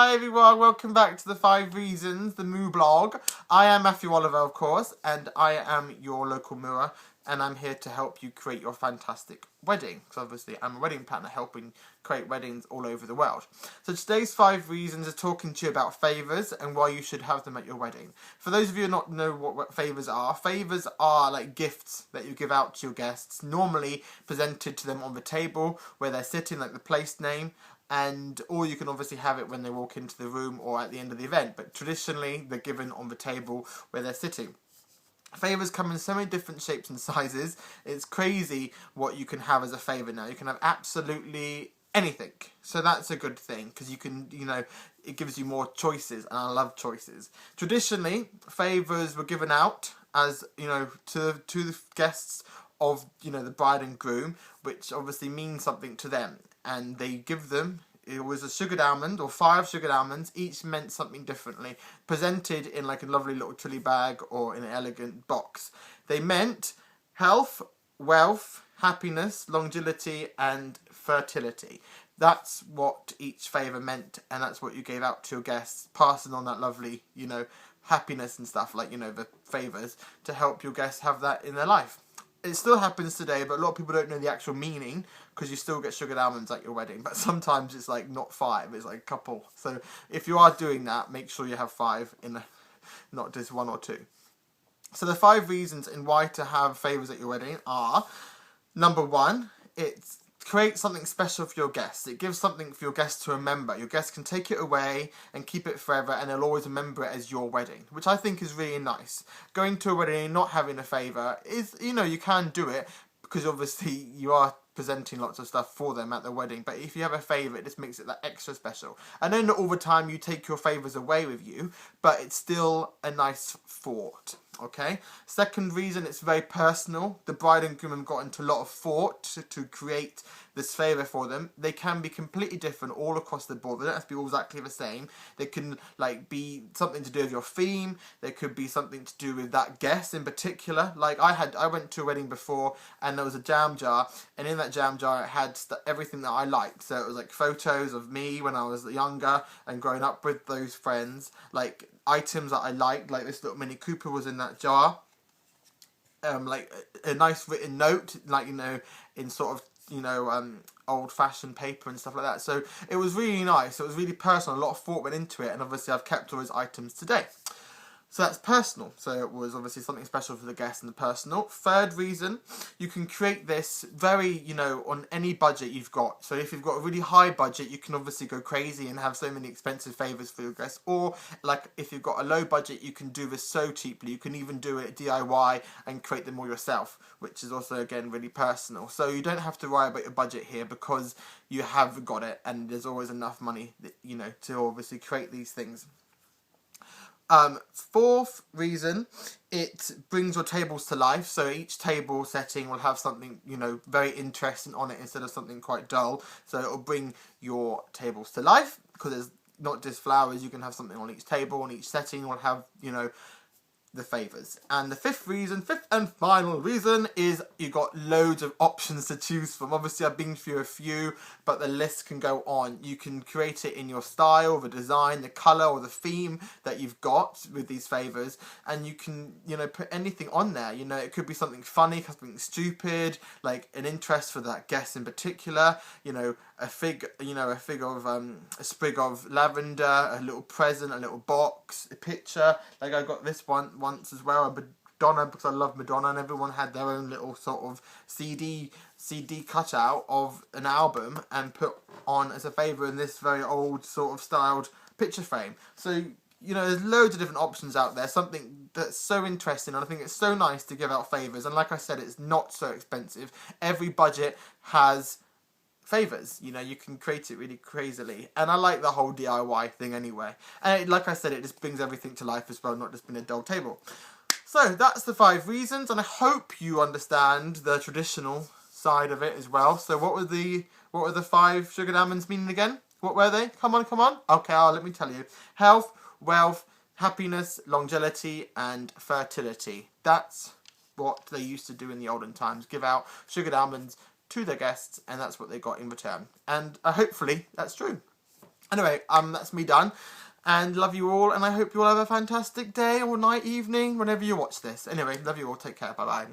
Hi everyone, welcome back to the 5 Reasons, the Moo blog. I am Matthew Oliver, of course, and I am your local mooer, and I'm here to help you create your fantastic wedding. Because obviously I'm a wedding planner helping create weddings all over the world. So today's 5 reasons are talking to you about favours and why you should have them at your wedding. For those of you who not know what favours are like gifts that you give out to your guests, normally presented to them on the table where they're sitting, like the place name, or you can obviously have it when they walk into the room or at the end of the event, but traditionally they're given on the table where they're sitting. Favours come in so many different shapes and sizes. It's crazy what you can have as a favour now. You can have absolutely anything, so that's a good thing because you can, it gives you more choices, and I love choices. Traditionally, favours were given out as, to the guests of, the bride and groom, which obviously means something to them. And they give them, it was a sugared almond or 5 sugared almonds, each meant something differently, presented in like a lovely little trilly bag or in an elegant box. They meant health, wealth, happiness, longevity and fertility. That's what each favour meant, and that's what you gave out to your guests, passing on that lovely, happiness and stuff, like, the favours, to help your guests have that in their life. It still happens today, but a lot of people don't know the actual meaning because you still get sugared almonds at your wedding. But sometimes it's like not 5, it's like a couple. So if you are doing that, make sure you have 5 not just 1 or 2. So the 5 reasons in why to have favours at your wedding are: number 1, it's create something special for your guests. It gives something for your guests to remember. Your guests can take it away and keep it forever, and they'll always remember it as your wedding, which I think is really nice. Going to a wedding and not having a favour is, you can do it because obviously you are presenting lots of stuff for them at the wedding, but if you have a favour, it just makes it that extra special. I know not all the time you take your favours away with you, but it's still a nice thought. Okay. Second reason, it's very personal. The bride and groom have got into a lot of thought to create this favour for them. They can be completely different all across the board. They don't have to be all exactly the same. They can be something to do with your theme. They could be something to do with that guest in particular. Like I went to a wedding before, and there was a jam jar, and in that jam jar it had everything that I liked. So it was like photos of me when I was younger and growing up with those friends, like items that I liked, like this little Mini Cooper was in that jar, like a nice written note, like, in sort of, old-fashioned paper and stuff like that. So it was really nice. It was really personal. A lot of thought went into it, and obviously I've kept all those items today. So that's personal. So it was obviously something special for the guests and the personal. Third reason, you can create this very, on any budget you've got. So if you've got a really high budget, you can obviously go crazy and have so many expensive favours for your guests. Or like if you've got a low budget, you can do this so cheaply. You can even do it DIY and create them all yourself, which is also, again, really personal. So you don't have to worry about your budget here because you have got it, and there's always enough money, to obviously create these things. Fourth reason, it brings your tables to life. So each table setting will have something, very interesting on it instead of something quite dull. So it'll bring your tables to life because there's not just flowers. You can have something on each table, on each setting will have, the favours. And the fifth and final reason is you got loads of options to choose from. Obviously I've been through a few, but the list can go on. You can create it in your style, the design, the colour or the theme that you've got with these favours, and you can, put anything on there. It could be something funny, something stupid, like an interest for that guest in particular, a sprig of lavender, a little present, a little box, a picture. Like I got this one once as well, a Madonna, because I love Madonna, and everyone had their own little sort of CD cutout of an album and put on as a favour in this very old sort of styled picture frame. So, there's loads of different options out there, something that's so interesting, and I think it's so nice to give out favours. And like I said, it's not so expensive. Every budget has favours, you can create it really crazily, and I like the whole DIY thing anyway, and like I said, it just brings everything to life as well, not just being a dull table. So that's the 5 reasons, and I hope you understand the traditional side of it as well. So what were the 5 sugared almonds meaning again? What were they? Come on. Okay, let me tell you. Health, wealth, happiness, longevity and fertility. That's what they used to do in the olden times, give out sugared almonds to their guests, and that's what they got in return. And hopefully that's true. Anyway, that's me done. And love you all, and I hope you all have a fantastic day or night, evening, whenever you watch this. Anyway, love you all. Take care. Bye-bye.